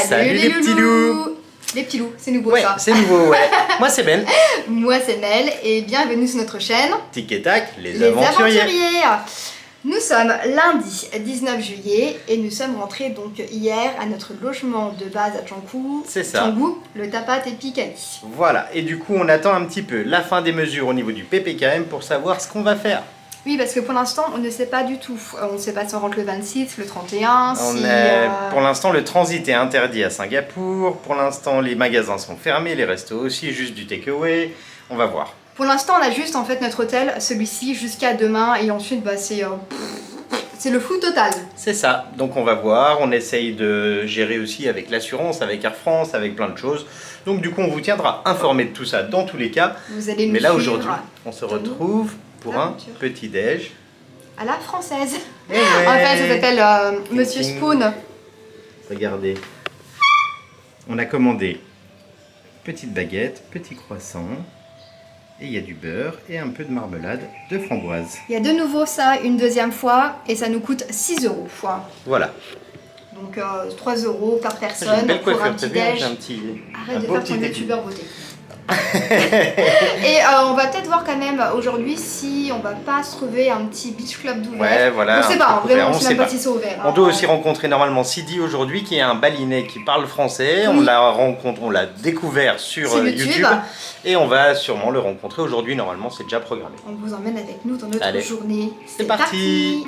Salut les petits loups. Les petits loups, c'est nouveau ouais, ça. c'est nouveau, ouais. Moi c'est Ben. Moi c'est Mel et bienvenue sur notre chaîne Tic et tac, les aventuriers. aventuriers. Nous sommes lundi 19 juillet et nous sommes rentrés donc hier à notre logement de base à Canggu. C'est ça. Canggu, le Tapa Tepi Kali. Voilà, et du coup on attend un petit peu la fin des mesures au niveau du PPKM pour savoir ce qu'on va faire. Oui, parce que pour l'instant on ne sait pas du tout. On ne sait pas si on rentre le 26, le 31, Pour l'instant le transit est interdit à Singapour. Pour l'instant les magasins sont fermés, les restos aussi, juste du takeaway. On va voir. Pour l'instant, on a juste en fait notre hôtel, celui-ci, jusqu'à demain, et ensuite, bah, c'est le flou total. C'est ça, donc on va voir, on essaye de gérer aussi avec l'assurance, avec Air France, avec plein de choses. Donc du coup, on vous tiendra informé de tout ça dans tous les cas. Vous allez nous Mais là suivre aujourd'hui, on se retrouve pour un petit déj. À la française. Ouais. En fait, ça s'appelle Monsieur Spoon. Regardez, on a commandé petite baguette, petit croissant. Et il y a du beurre et un peu de marmelade de framboise. Il y a de nouveau ça une deuxième fois et ça nous coûte 6 €. Voilà. Donc 3 € par J'ai personne une belle pour coiffure, un petit t'as vu, déj. j'ai un petit... Arrête de beau faire ton petit youtubeur beauté. Et on va peut-être voir quand même aujourd'hui si on va pas se trouver un petit beach club d'ouvert. Ouais, voilà. On sait pas, vraiment, on on sait sait même pas pas si c'est ouvert. On doit aussi rencontrer normalement Sidi aujourd'hui, qui est un balinais qui parle français. Oui. On l'a découvert sur YouTube. Et on va sûrement le rencontrer aujourd'hui. Normalement, c'est déjà programmé. On vous emmène avec nous dans notre Allez, journée. c'est parti.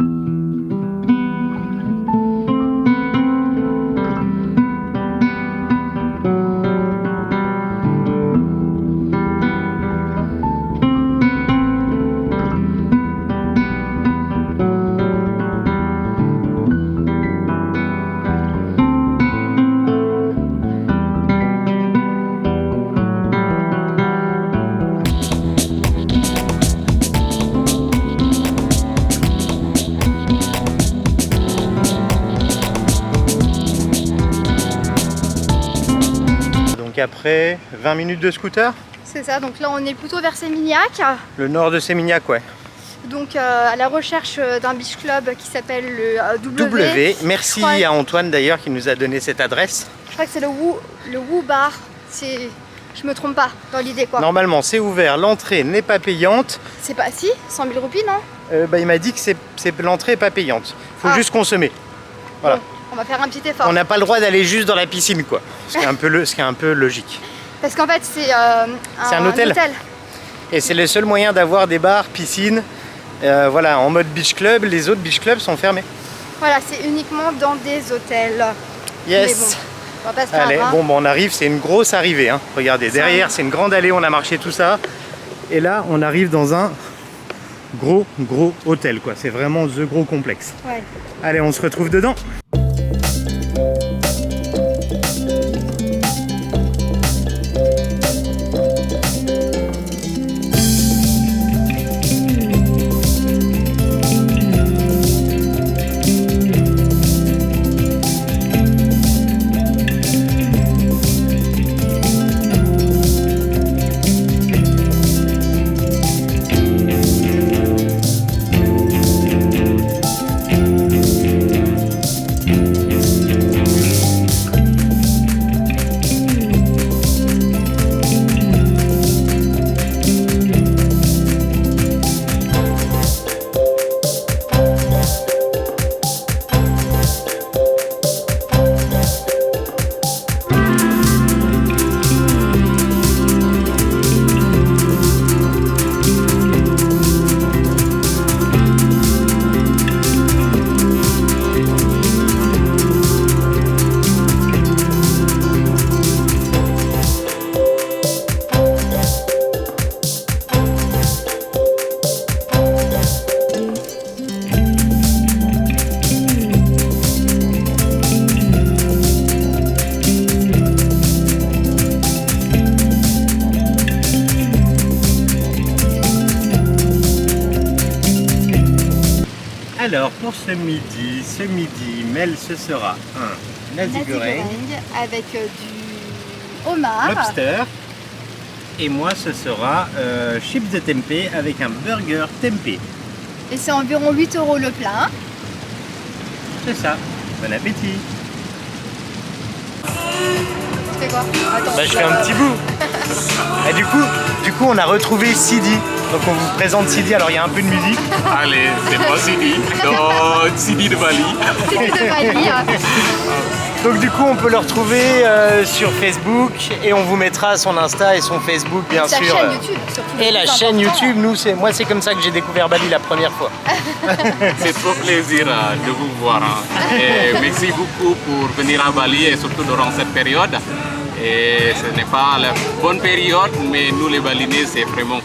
Après 20 minutes de scooter. C'est ça, donc là on est plutôt vers Sémignac. Le nord de Sémignac, ouais. Donc à la recherche d'un beach club qui s'appelle le W. Merci à Antoine d'ailleurs qui nous a donné cette adresse. Je crois que c'est le Woo Bar. Je me trompe pas dans l'idée quoi. Normalement c'est ouvert, l'entrée n'est pas payante. C'est pas si 100 000 roupies non Il m'a dit que l'entrée n'est pas payante. Faut juste consommer. Voilà. Bon. On va faire un petit effort. On n'a pas le droit d'aller juste dans la piscine quoi, ce qui est un peu logique. Parce qu'en fait c'est un hôtel. Et c'est le seul moyen d'avoir des bars, piscines, voilà, en mode beach club. Les autres beach clubs sont fermés. Voilà, c'est uniquement dans des hôtels. Yes. Bon, on va pas se faire allez, bon, on arrive, c'est une grosse arrivée. Hein. Regardez, derrière c'est une grande allée, on a marché tout ça. Et là on arrive dans un gros hôtel quoi. C'est vraiment the gros complexe. Ouais. Allez, on se retrouve dedans. Alors pour ce midi, Mel, ce sera un nasi goreng avec du homard, lobster, et moi ce sera chips de tempeh avec un burger tempeh. Et c'est environ 8 € le plat. C'est ça, bon appétit. quoi? Attends. Bah, je fais un petit bout. Et du coup, on a retrouvé Sidi. Donc on vous présente Sidi. Alors il y a un peu de musique. Allez, c'est moi Sidi, donc Sidi de Bali. Sidi de Bali. Donc du coup, on peut le retrouver sur Facebook et on vous mettra son Insta et son Facebook bien Sa sûr. chaîne YouTube surtout. Et la chaîne YouTube, moi c'est comme ça que j'ai découvert Bali la première fois. C'est trop plaisir de vous voir. Et merci beaucoup pour venir à Bali et surtout durant cette période. Et ce n'est pas la bonne période, mais nous les Balinais, c'est vraiment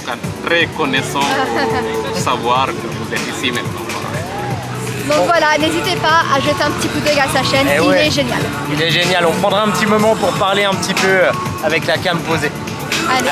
très connaissant pour savoir que vous êtes ici maintenant. Donc voilà, n'hésitez pas à jeter un petit coup d'œil à sa chaîne, il est génial. Il est génial, on prendra un petit moment pour parler un petit peu avec la cam posée. Allez.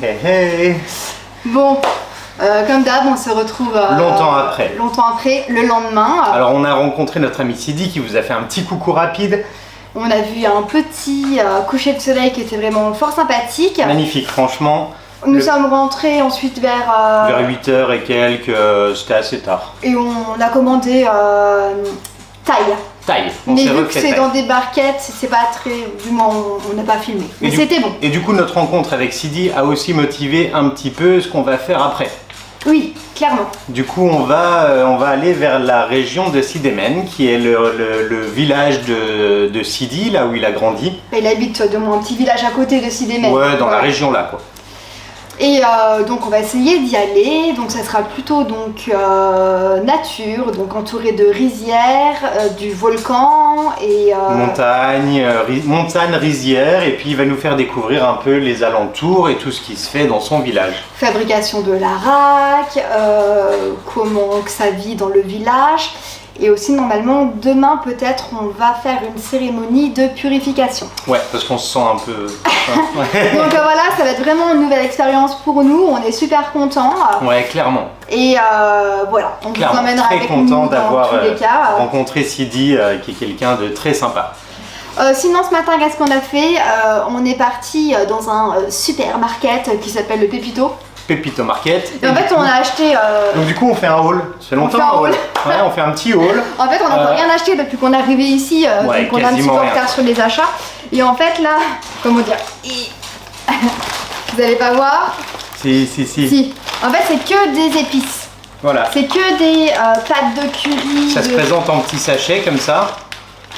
Hey, hey. Bon, comme d'hab, on se retrouve Longtemps après, le lendemain. Alors on a rencontré notre ami Sidi qui vous a fait un petit coucou rapide. On a vu un petit coucher de soleil qui était vraiment fort sympathique. Magnifique, franchement. Nous sommes rentrés ensuite vers 8h et quelques, c'était assez tard. Et on a commandé taille. Mais vu que c'est dans des barquettes, c'est pas très... Du moins, on n'a pas filmé. Mais c'était bon. Et du coup, notre rencontre avec Sidi a aussi motivé un petit peu ce qu'on va faire après. Oui, clairement. Du coup, on va aller vers la région de Sidemen, qui est le village de Sidi, là où il a grandi. Il habite de un petit village à côté de Sidemen. Ouais, dans la région là, quoi. Et donc on va essayer d'y aller, donc ça sera plutôt donc nature, donc entouré de rizières, du volcan et montagne, rizière, et puis il va nous faire découvrir un peu les alentours et tout ce qui se fait dans son village. Fabrication de l'arak, comment que ça vit dans le village. Et aussi, normalement, demain, peut-être, on va faire une cérémonie de purification. Ouais, parce qu'on se sent un peu... Donc voilà, ça va être vraiment une nouvelle expérience pour nous. On est super contents. Ouais, clairement. Et voilà, on vous emmènera avec nous content d'avoir tous les cas. rencontré Sidi, qui est quelqu'un de très sympa. Sinon, ce matin, qu'est-ce qu'on a fait? On est parti dans un supermarket qui s'appelle le Pépito. Pépito Market. Et en fait, on a acheté... Donc du coup, on fait un haul. Ça fait longtemps un haul. Ouais, on fait un petit haul. En fait, on n'a encore rien acheté depuis qu'on est arrivé ici. Ouais, donc on a un petit peu en retard sur les achats. Et en fait, là, comment dire... Vous allez pas voir? Si. En fait, c'est que des épices. Voilà. C'est que des pâtes de curry. Ça se présente en petits sachets comme ça.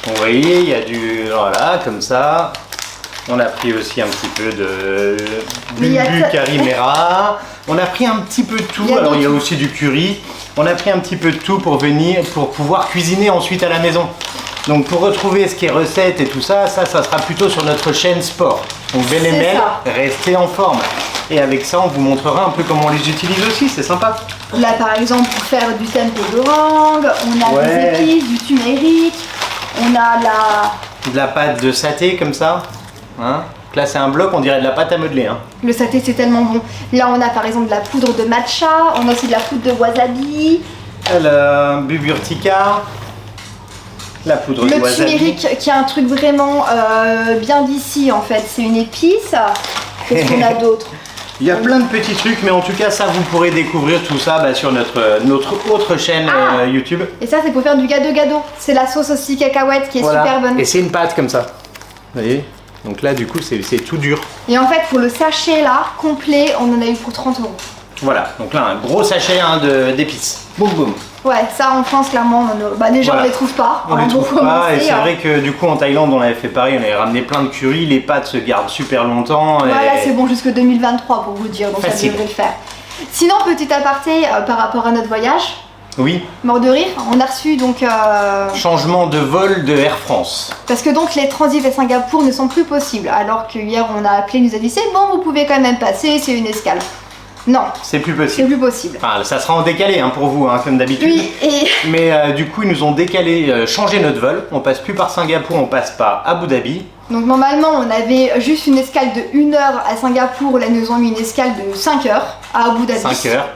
Vous voyez, il y a du... Voilà, comme ça. On a pris aussi un petit peu de bulbu carimera. On a pris un petit peu de tout. Alors il y a aussi du curry. On a pris un petit peu de tout pour pouvoir cuisiner ensuite à la maison. Donc pour retrouver ce qui est recette et tout ça, ça sera plutôt sur notre chaîne sport. Donc Belémel, restez en forme. Et avec ça, on vous montrera un peu comment on les utilise aussi, c'est sympa. Là par exemple, pour faire du tempo d'orange, on a des épices, du turmeric, on a de la pâte de saté comme ça. Hein? Là c'est un bloc, on dirait de la pâte à modeler. Hein. Le saté c'est tellement bon. Là on a par exemple de la poudre de matcha, on a aussi de la poudre de wasabi. Le buburtica, la poudre de wasabi. Le turmeric qui est un truc vraiment bien d'ici en fait, c'est une épice. Qu'est-ce qu'on a d'autre? Il y a plein de petits trucs, mais en tout cas ça vous pourrez découvrir tout ça sur notre autre chaîne YouTube. Et ça c'est pour faire du gado. C'est la sauce aussi cacahuète qui est super bonne. Et c'est une pâte comme ça. Vous voyez? Donc là du coup c'est tout dur. Et en fait pour le sachet là, complet, on en a eu pour 30 €. Voilà, donc là un gros sachet d'épices. Boum boum. Ouais, ça en France clairement, déjà on les trouve pas. On les trouve pas et c'est vrai que du coup en Thaïlande on avait fait pareil, on avait ramené plein de curry, les pâtes se gardent super longtemps. Voilà, c'est bon jusque 2023 pour vous dire, donc ça devrait le faire. Sinon petit aparté par rapport à notre voyage. Oui. Mort de rire, on a reçu donc... changement de vol de Air France. Parce que donc les transits à Singapour ne sont plus possibles, alors que hier on a appelé, il nous a dit c'est bon, vous pouvez quand même passer, c'est une escale. Non, C'est plus c'est possible. plus possible. Enfin, ça sera en décalé hein, pour vous, hein, comme d'habitude. Oui, et Mais du coup, ils nous ont décalé, changé notre vol. On passe plus par Singapour, on passe par Abu Dhabi. donc normalement on avait juste une escale de 1 heure à Singapour, là ils nous ont mis une escale de 5 heures à Abu Dhabi. 5 heures.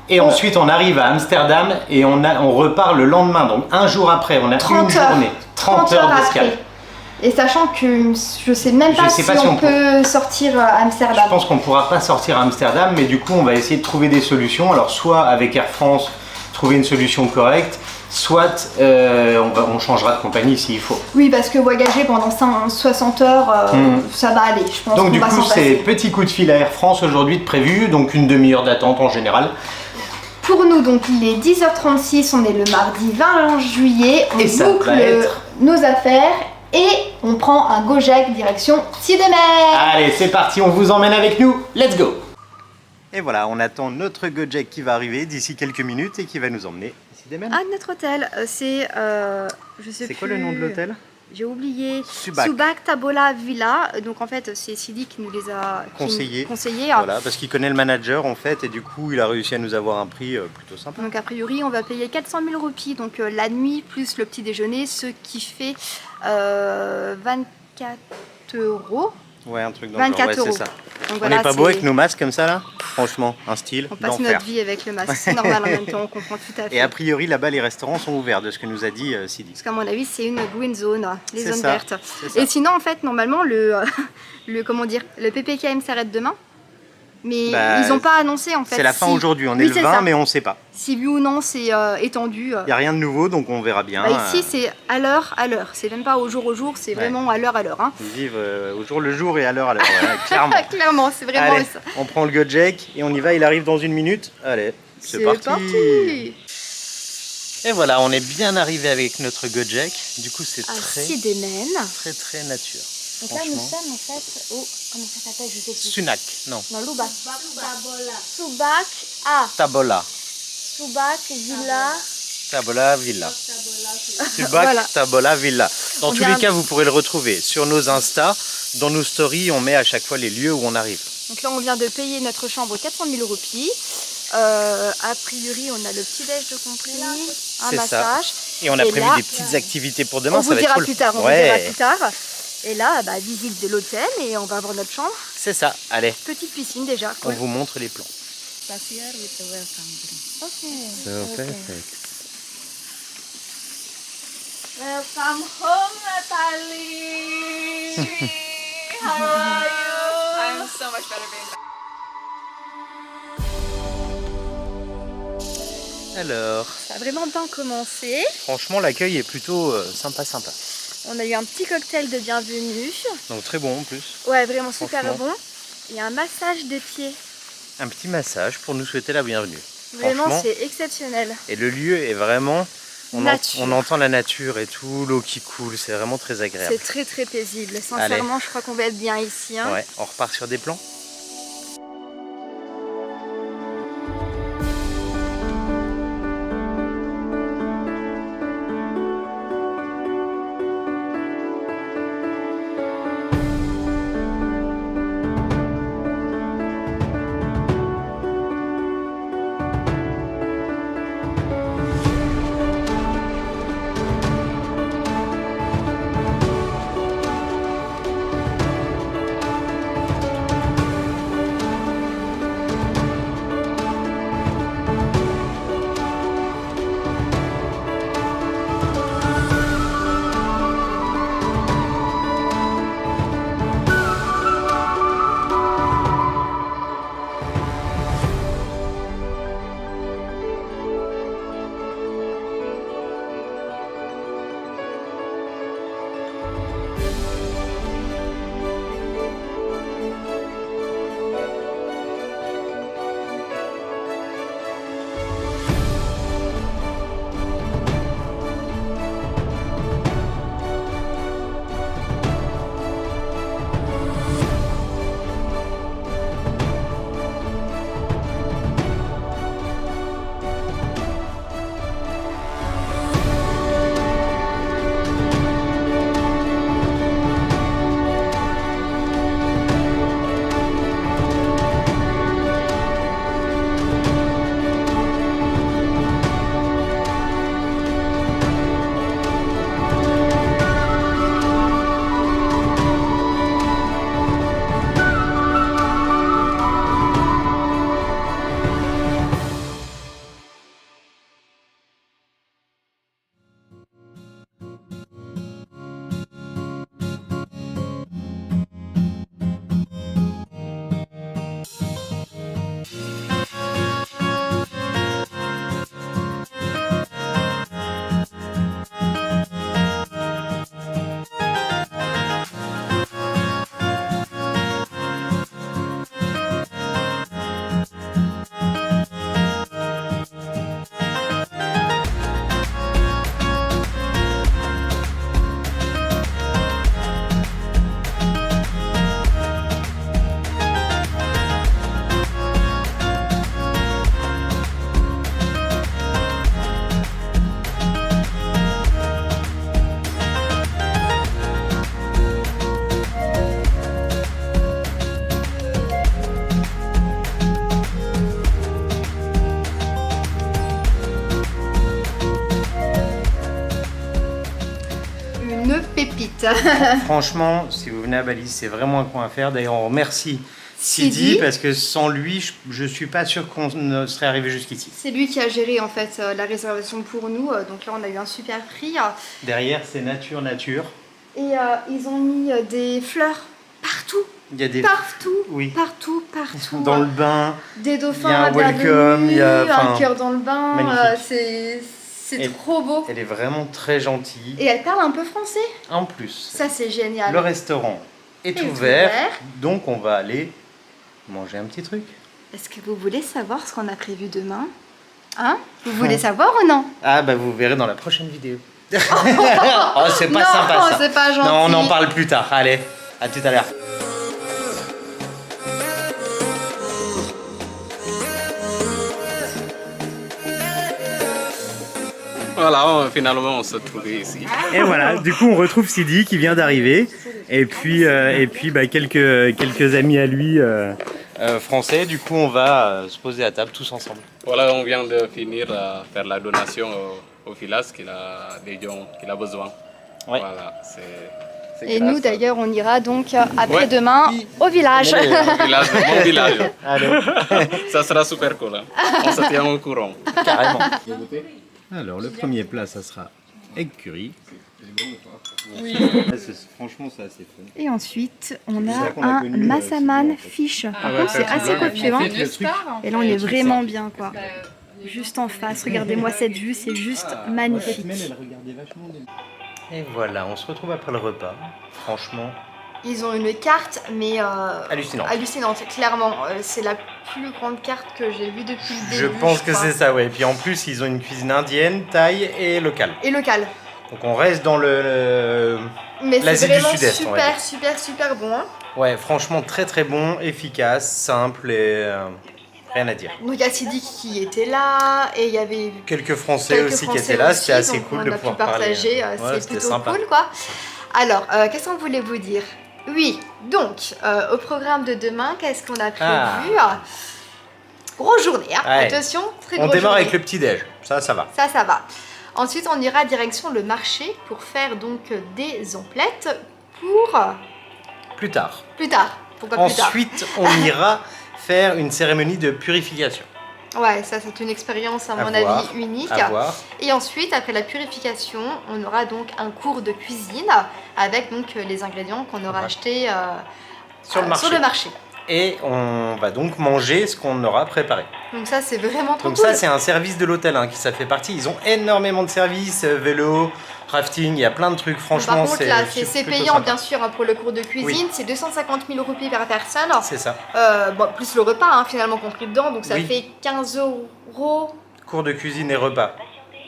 Et ensuite, on arrive à Amsterdam et on repart le lendemain. Donc, un jour après, on a 30 une heures. journée. 30 heures d'escale. après. Et sachant que je sais même pas sais si pas si on on peut sortir à Amsterdam. Je pense qu'on ne pourra pas sortir à Amsterdam, mais du coup, on va essayer de trouver des solutions. Alors, soit avec Air France, trouver une solution correcte, soit on changera de compagnie s'il faut. Oui, parce que voyager pendant 60 heures, ça va aller. Je pense Donc, qu'on du va coup, s'en c'est passer. petit coup de fil à Air France aujourd'hui de prévu, donc une demi-heure d'attente en général. Pour nous, donc il est 10h36, on est le mardi 20 juillet, on Et ça boucle va être- nos affaires et on prend un Gojek direction Siedemer. Allez, c'est parti, on vous emmène avec nous. Let's go! Et voilà, on attend notre Gojek qui va arriver d'ici quelques minutes et qui va nous emmener ici des mêmes. Ah, notre hôtel, c'est... je sais C'est quoi plus. le nom de l'hôtel? J'ai oublié. Subak. Tabola Villa. Donc en fait, c'est Sidi qui nous les a Conseillé. conseillés. Voilà, parce qu'il connaît le manager en fait, et du coup, il a réussi à nous avoir un prix plutôt sympa. Donc a priori, on va payer 400 000 roupies, donc la nuit plus le petit déjeuner, ce qui fait 24 euros. Ouais, un truc dans le genre, 24 ouais, euros. c'est ça. Donc On voilà, n'est pas beau c'est- avec nos masques comme ça là? Franchement, un style On passe d'enfer. notre vie avec le masque, c'est normal en même temps, on comprend tout à fait. Et a priori, là-bas, les restaurants sont ouverts, de ce que nous a dit Sidi. Parce qu'à mon avis, c'est une green zone, les C'est zones ça, vertes. c'est ça. Et sinon, en fait, normalement, comment dire, le PPKM s'arrête demain. Mais Bah, ils n'ont pas annoncé en fait. C'est la fin si- aujourd'hui, on est Oui, le c'est 20, ça. mais on sait pas. Si oui ou non c'est étendu. Il n'y a rien de nouveau, donc on verra bien. Bah, ici, c'est à l'heure, à l'heure. C'est même pas au jour, c'est vraiment à l'heure, Hein. Ils vivent au jour le jour et à l'heure, ouais, clairement. Clairement, c'est vraiment Allez, ça. on prend le Gojek et on y va, il arrive dans une minute. Allez, c'est parti. Et voilà, on est bien arrivé avec notre Gojek. Du coup, c'est À très Siedemen. nature. Donc là, nous Franchement. sommes en fait au. Comment ça s'appelle? Je sais plus. Sunak, non. Non, Lubac. Subac. Ah, Tabola. Subac, Villa. Tabola Villa. Subac, Voilà. Tabola Villa. Dans On tous vient- les cas, vous pourrez le retrouver sur nos Insta. Dans nos stories, on met à chaque fois les lieux où on arrive. Donc là, on vient de payer notre chambre 400 000 roupies. A priori, on a le petit déj de compris, un C'est ça. massage. Et on a Et prévu là, des petites activités pour demain. On ça vous va dira être cool. plus tard, on vous Ouais, dira plus tard. Et là, bah, visite de l'hôtel et on va voir notre chambre. c'est ça. Allez, Petite piscine déjà. on vous montre les plans. Ok. So perfect. Welcome home, Natalie. How are you? I'm so much better being back. Alors, Ça a vraiment bien commencé. franchement, l'accueil est plutôt sympa. On a eu un petit cocktail de bienvenue. Donc très bon en plus. Ouais, vraiment super Franchement. bon. Et un massage des pieds. Un petit massage pour nous souhaiter la bienvenue. Vraiment, Franchement. c'est exceptionnel. Et le lieu est vraiment... Nature. On entend la nature et tout, l'eau qui coule, c'est vraiment très agréable. C'est très très paisible. Sincèrement, je crois qu'on va être bien ici. Hein. Ouais, on repart sur des plans. suite. Franchement, si vous venez à Bali, c'est vraiment un coin à faire. D'ailleurs, on remercie Sidi. Sidi parce que sans lui, je suis pas sûr qu'on ne serait arrivé jusqu'ici. C'est lui qui a géré en fait la réservation pour nous, donc là on a eu un super prix. Derrière, c'est nature. Et ils ont mis des fleurs partout. Il y a des Partout, Oui. partout. dans le bain. Des dauphins il y a un welcome, il y a, un enfin, cœur dans le bain. magnifique. C'est Et- trop beau. Elle est vraiment très gentille. Et elle parle un peu français. En plus, Ça c'est génial. le restaurant est Est ouvert, ouvert. donc on va aller manger un petit truc. Est-ce que vous voulez savoir ce qu'on a prévu demain? Hein? Vous voulez savoir ou non? Ah bah vous verrez dans la prochaine vidéo. Oh, c'est pas Non, sympa ça. c'est pas gentil. Non, on en parle plus tard. Allez, à tout à l'heure. Voilà, finalement on se trouvait ici. Et voilà, du coup on retrouve Sidi qui vient d'arriver. Et puis, bah, quelques amis à lui français. Du coup on va se poser à table tous ensemble. Voilà, on vient de finir faire la donation au village qu'il a des gens qu'il a besoin. Ouais. Voilà, c'est Et grâce nous à- d'ailleurs on ira donc après-demain au village. Au village, mon village. Allez, Ça sera super cool. Hein. On se tient au courant. carrément. Alors le premier plat ça sera egg curry. Oui. Franchement c'est assez fun. Et ensuite on C'est a ça qu'on a un connu, massaman en fait. fish. ouais, C'est ça, assez c'est copieux. Hein. le truc. Et là on est vraiment bien quoi. Juste en face, regardez-moi cette vue, c'est juste magnifique. Et voilà, on se retrouve après le repas. Franchement, Ils ont une carte mais hallucinant. hallucinante, clairement. C'est la plus grande carte que j'ai vue depuis le début. Je pense que crois. c'est ça, ouais. Et puis en plus, ils ont une cuisine indienne, thaï et locale. Et local. Donc on reste dans Mais l'Asie c'est du vraiment Sud-Est, on va super bon. Hein. Ouais, franchement très très bon, efficace, simple et rien à dire. Donc il y a Sidi qui était là et il y avait Quelques Français quelques aussi qui Français étaient là, aussi, c'était assez donc cool on de a pouvoir pu partager, parler. Ouais, c'est c'était plutôt sympa. cool quoi. Alors, qu'est-ce qu'on voulait vous dire? Oui, donc au programme de demain, qu'est-ce qu'on a prévu? Grosse journée, hein. Ouais. Attention, très On grosse démarre journée. avec le petit-déj, ça va. Ça va. Ensuite, on ira direction le marché pour faire donc des emplettes pour Plus tard. plus tard. Pourquoi plus tard? Ensuite, on ira faire une cérémonie de purification. Ouais, ça c'est une expérience à mon voir, avis unique. À voir. Et ensuite, après la purification, on aura donc un cours de cuisine avec donc les ingrédients qu'on aura achetés Sur le marché. sur le marché. Et on va donc manger ce qu'on aura préparé. Donc ça c'est vraiment trop Donc cool. ça c'est un service de l'hôtel qui ça fait partie. Ils ont énormément de services, vélo, rafting, il y a plein de trucs. Franchement Par contre là c'est plutôt payant sympa. bien sûr hein, pour le cours de cuisine, Oui. c'est 250 000 roupies par personne. C'est ça. Bon, plus le repas hein, finalement compris dedans, donc ça Oui. fait 15 €. Cours de cuisine et repas.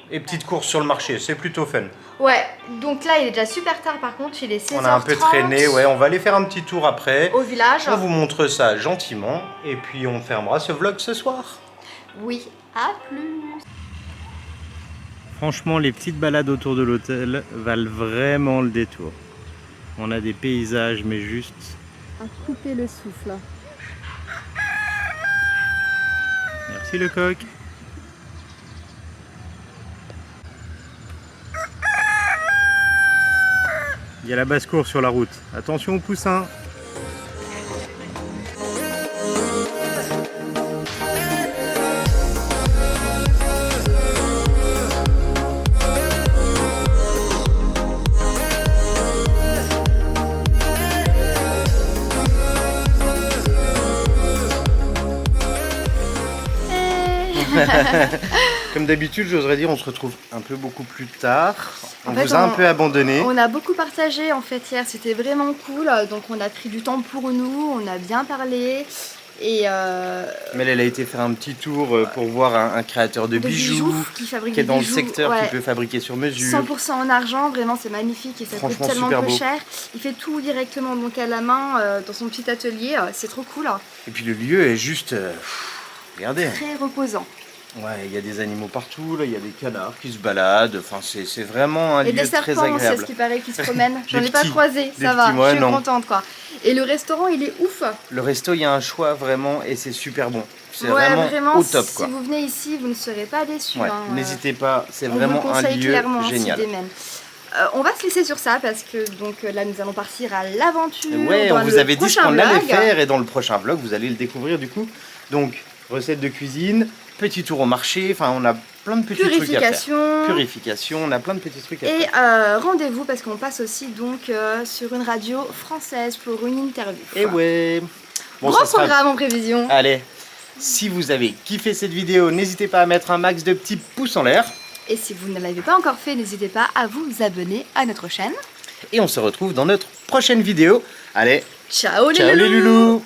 Et petite course sur le marché, c'est plutôt fun. Ouais, donc là il est déjà super tard par contre, il est 16h30. On a un peu traîné, ouais, on va aller faire un petit tour après. Au village. On vous montre ça gentiment et puis on fermera ce vlog ce soir. Oui, à plus. Franchement, les petites balades autour de l'hôtel valent vraiment le détour. On a des paysages, mais juste... À couper le souffle. Merci le coq. Il y a la basse-cour sur la route. Attention aux poussins. Comme d'habitude, j'oserais dire, on se retrouve un peu beaucoup plus tard. On En fait, vous a un peu abandonné. On a beaucoup partagé en fait hier, c'était vraiment cool. Donc on a pris du temps pour nous, on a bien parlé. Et Mais elle a été faire un petit tour pour voir un créateur de bijoux qui fabrique qui est des dans bijoux, le secteur, ouais. qui peut fabriquer sur mesure. 100% en argent, vraiment c'est magnifique et ça coûte Franchement, tellement super peu beau. cher. Il fait tout directement donc à la main dans son petit atelier, c'est trop cool, Et puis le lieu est juste... regardez. très reposant. Ouais, il y a des animaux partout, là, il y a des canards qui se baladent. Enfin, c'est vraiment un Et lieu des très serpents, c'est agréable. ce qui paraît qui se promènent. J'en Des ai pas petits. croisé, Des ça va, petits, ouais, je suis non. contente quoi. Et le restaurant il est ouf. Le resto, il y a un choix vraiment et c'est super bon. C'est Ouais, vraiment, au top quoi. Si vous venez ici, vous ne serez pas déçus. Ouais, hein. n'hésitez pas, c'est On vraiment vous le un conseille lieu clairement, génial. Sidémen. On va se laisser sur ça parce que donc là nous allons partir à l'aventure. Ouais, on vous avait dit ce prochain qu'on allait vlog. faire et dans le prochain vlog vous allez le découvrir du coup. Donc recette de cuisine, petit tour au marché, enfin on a plein de petits trucs à faire. Purification, on a plein de petits trucs à faire. Et rendez-vous parce qu'on passe aussi donc sur une radio française pour une interview. Et ouais. Bon, Gros ça sera- programme en prévision. Allez, si vous avez kiffé cette vidéo, n'hésitez pas à mettre un max de petits pouces en l'air. Et si vous ne l'avez pas encore fait, n'hésitez pas à vous abonner à notre chaîne. Et on se retrouve dans notre prochaine vidéo. Allez, Ciao les ciao les loulous. loulous!